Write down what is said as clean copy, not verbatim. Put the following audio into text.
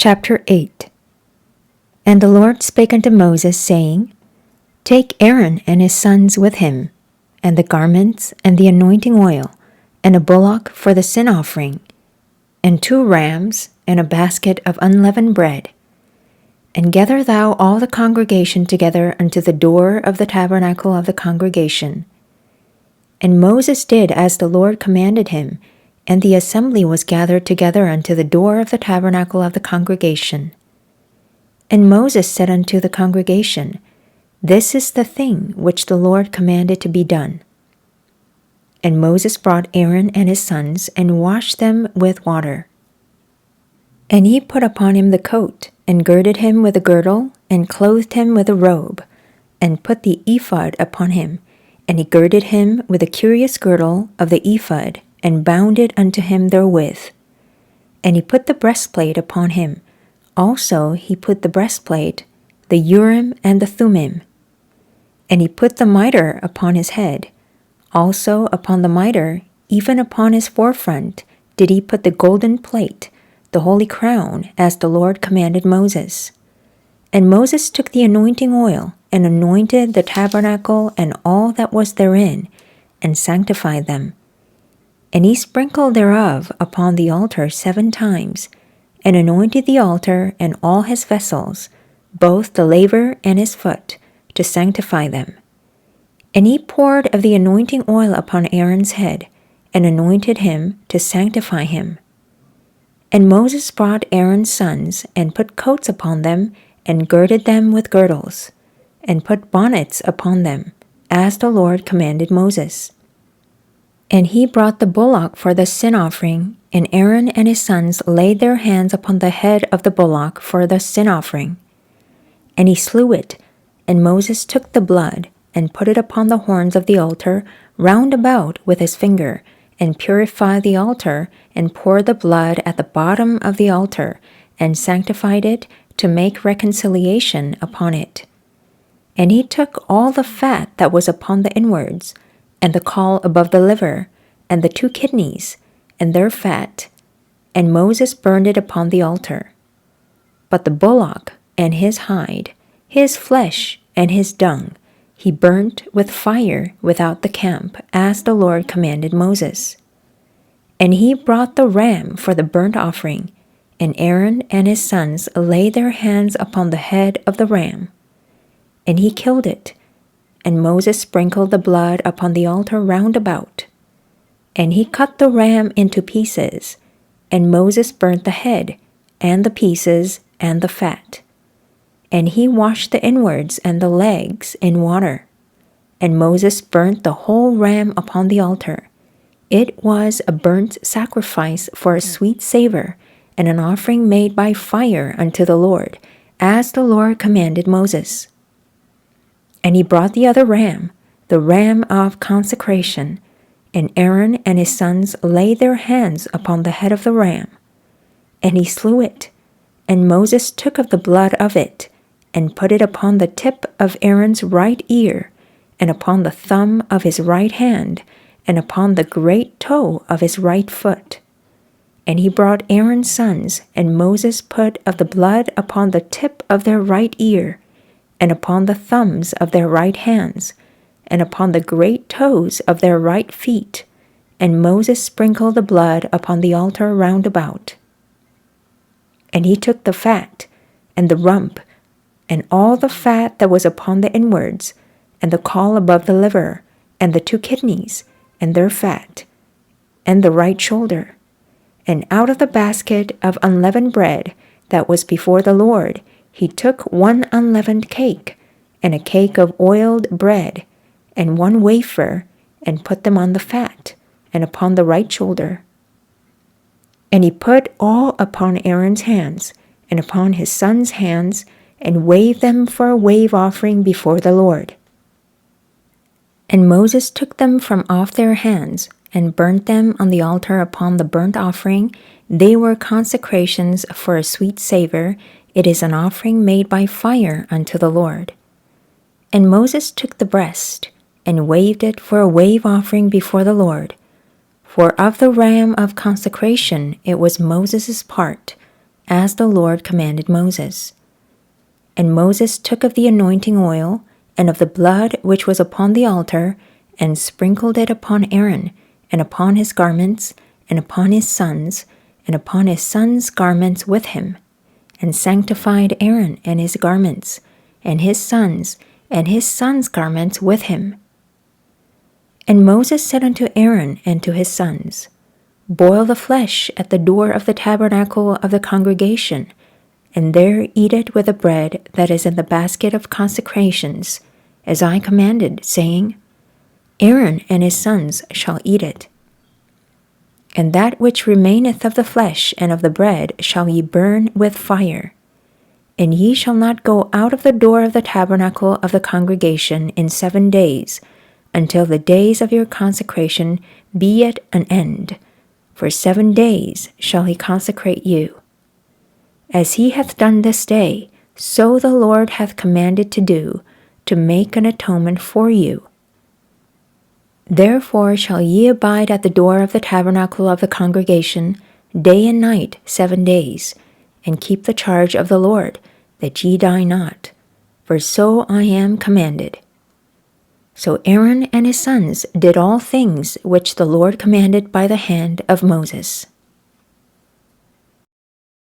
Chapter 8. And the Lord spake unto Moses, saying, Take Aaron and his sons with him, and the garments, and the anointing oil, and a bullock for the sin offering, and 2 rams, and a basket of unleavened bread. And gather thou all the congregation together unto the door of the tabernacle of the congregation. And Moses did as the Lord commanded him, and the assembly was gathered together unto the door of the tabernacle of the congregation. And Moses said unto the congregation, This is the thing which the Lord commanded to be done. And Moses brought Aaron and his sons, and washed them with water. And he put upon him the coat, and girded him with a girdle, and clothed him with a robe, and put the ephod upon him, and he girded him with a curious girdle of the ephod, and bound it unto him therewith. And he put the breastplate upon him. Also he put the breastplate, the Urim and the Thummim. And he put the mitre upon his head. Also upon the mitre, even upon his forefront, did he put the golden plate, the holy crown, as the Lord commanded Moses. And Moses took the anointing oil, and anointed the tabernacle and all that was therein, and sanctified them. And he sprinkled thereof upon the altar 7 times, and anointed the altar and all his vessels, both the laver and his foot, to sanctify them. And he poured of the anointing oil upon Aaron's head, and anointed him to sanctify him. And Moses brought Aaron's sons, and put coats upon them, and girded them with girdles, and put bonnets upon them, as the Lord commanded Moses. And he brought the bullock for the sin offering, and Aaron and his sons laid their hands upon the head of the bullock for the sin offering. And he slew it, and Moses took the blood, and put it upon the horns of the altar round about with his finger, and purified the altar, and poured the blood at the bottom of the altar, and sanctified it to make reconciliation upon it. And he took all the fat that was upon the inwards, and the caul above the liver, and the 2 kidneys, and their fat, and Moses burned it upon the altar. But the bullock, and his hide, his flesh, and his dung, he burnt with fire without the camp, as the Lord commanded Moses. And he brought the ram for the burnt offering, and Aaron and his sons laid their hands upon the head of the ram. And he killed it, and Moses sprinkled the blood upon the altar round about. And he cut the ram into pieces, and Moses burnt the head, and the pieces, and the fat. And he washed the inwards and the legs in water. And Moses burnt the whole ram upon the altar. It was a burnt sacrifice for a sweet savor, and an offering made by fire unto the Lord, as the Lord commanded Moses. And he brought the other ram, the ram of consecration, and Aaron and his sons laid their hands upon the head of the ram. And he slew it, and Moses took of the blood of it, and put it upon the tip of Aaron's right ear, and upon the thumb of his right hand, and upon the great toe of his right foot. And he brought Aaron's sons, and Moses put of the blood upon the tip of their right ear, and upon the thumbs of their right hands, and upon the great toes of their right feet, and Moses sprinkled the blood upon the altar round about. And he took the fat, and the rump, and all the fat that was upon the inwards, and the caul above the liver, and the 2 kidneys, and their fat, and the right shoulder. And out of the basket of unleavened bread that was before the Lord, he took 1 unleavened cake, and a cake of oiled bread, and 1 wafer, and put them on the fat, and upon the right shoulder. And he put all upon Aaron's hands, and upon his sons' hands, and waved them for a wave offering before the Lord. And Moses took them from off their hands, and burnt them on the altar upon the burnt offering. They were consecrations for a sweet savor. It is an offering made by fire unto the Lord. And Moses took the breast, and waved it for a wave offering before the Lord. For of the ram of consecration it was Moses' part, as the Lord commanded Moses. And Moses took of the anointing oil, and of the blood which was upon the altar, and sprinkled it upon Aaron, and upon his garments, and upon his sons, and upon his sons' garments with him, and sanctified Aaron and his garments, and his sons' garments with him. And Moses said unto Aaron and to his sons, Boil the flesh at the door of the tabernacle of the congregation, and there eat it with the bread that is in the basket of consecrations, as I commanded, saying, Aaron and his sons shall eat it. And that which remaineth of the flesh and of the bread shall ye burn with fire. And ye shall not go out of the door of the tabernacle of the congregation in 7 days, until the days of your consecration be at an end. For 7 days shall he consecrate you. As he hath done this day, so the Lord hath commanded to do, to make an atonement for you. Therefore shall ye abide at the door of the tabernacle of the congregation, day and night 7 days, and keep the charge of the Lord, that ye die not, for so I am commanded. So Aaron and his sons did all things which the Lord commanded by the hand of Moses.